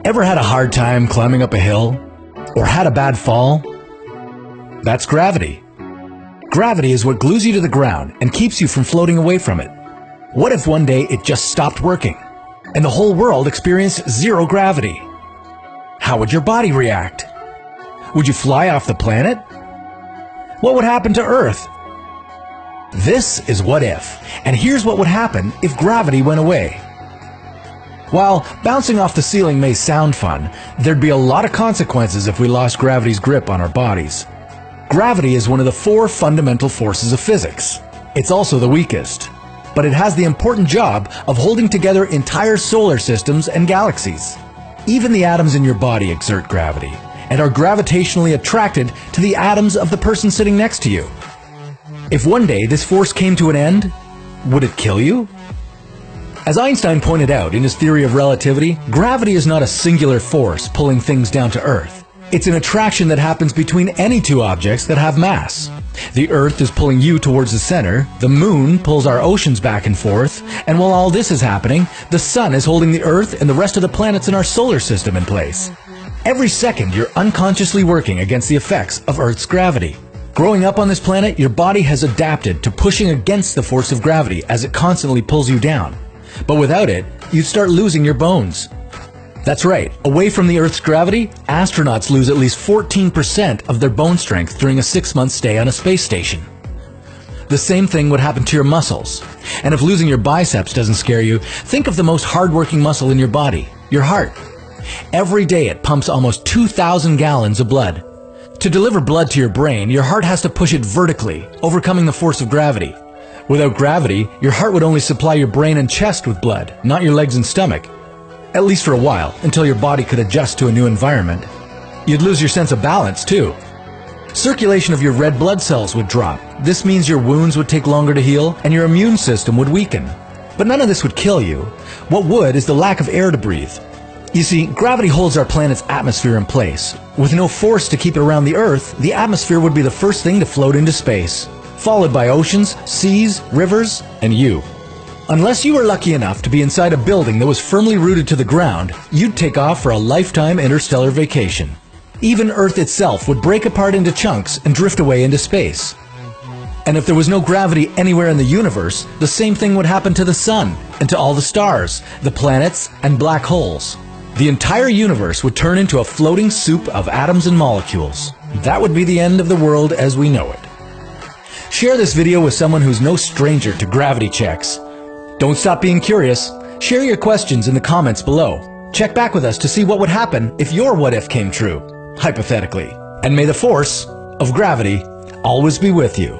Ever had a hard time climbing up a hill? Or had a bad fall? That's gravity. Gravity is what glues you to the ground and keeps you from floating away from it. What if one day it just stopped working, and the whole world experienced zero gravity? How would your body react? Would you fly off the planet? What would happen to Earth? This is What If, and here's what would happen if gravity went away. While bouncing off the ceiling may sound fun, there'd be a lot of consequences if we lost gravity's grip on our bodies. Gravity is one of the 4 fundamental forces of physics. It's also the weakest, but it has the important job of holding together entire solar systems and galaxies. Even the atoms in your body exert gravity, and are gravitationally attracted to the atoms of the person sitting next to you. If one day this force came to an end, would it kill you? As Einstein pointed out in his theory of relativity, gravity is not a singular force pulling things down to Earth. It's an attraction that happens between any 2 objects that have mass. The Earth is pulling you towards the center, the Moon pulls our oceans back and forth, and while all this is happening, the Sun is holding the Earth and the rest of the planets in our solar system in place. Every second, you're unconsciously working against the effects of Earth's gravity. Growing up on this planet, your body has adapted to pushing against the force of gravity as it constantly pulls you down. But without it, you'd start losing your bones. That's right, away from the Earth's gravity, astronauts lose at least 14% of their bone strength during a 6-month stay on a space station. The same thing would happen to your muscles. And if losing your biceps doesn't scare you, think of the most hardworking muscle in your body, your heart. Every day it pumps almost 2,000 gallons of blood. To deliver blood to your brain, your heart has to push it vertically, overcoming the force of gravity. Without gravity, your heart would only supply your brain and chest with blood, not your legs and stomach. At least for a while, until your body could adjust to a new environment. You'd lose your sense of balance, too. Circulation of your red blood cells would drop. This means your wounds would take longer to heal, and your immune system would weaken. But none of this would kill you. What would is the lack of air to breathe. You see, gravity holds our planet's atmosphere in place. With no force to keep it around the Earth, the atmosphere would be the first thing to float into space, followed by oceans, seas, rivers, and you. Unless you were lucky enough to be inside a building that was firmly rooted to the ground, you'd take off for a lifetime interstellar vacation. Even Earth itself would break apart into chunks and drift away into space. And if there was no gravity anywhere in the universe, the same thing would happen to the Sun, and to all the stars, the planets, and black holes. The entire universe would turn into a floating soup of atoms and molecules. That would be the end of the world as we know it. Share this video with someone who's no stranger to gravity checks. Don't stop being curious. Share your questions in the comments below. Check back with us to see what would happen if your what if came true, hypothetically. And may the force of gravity always be with you.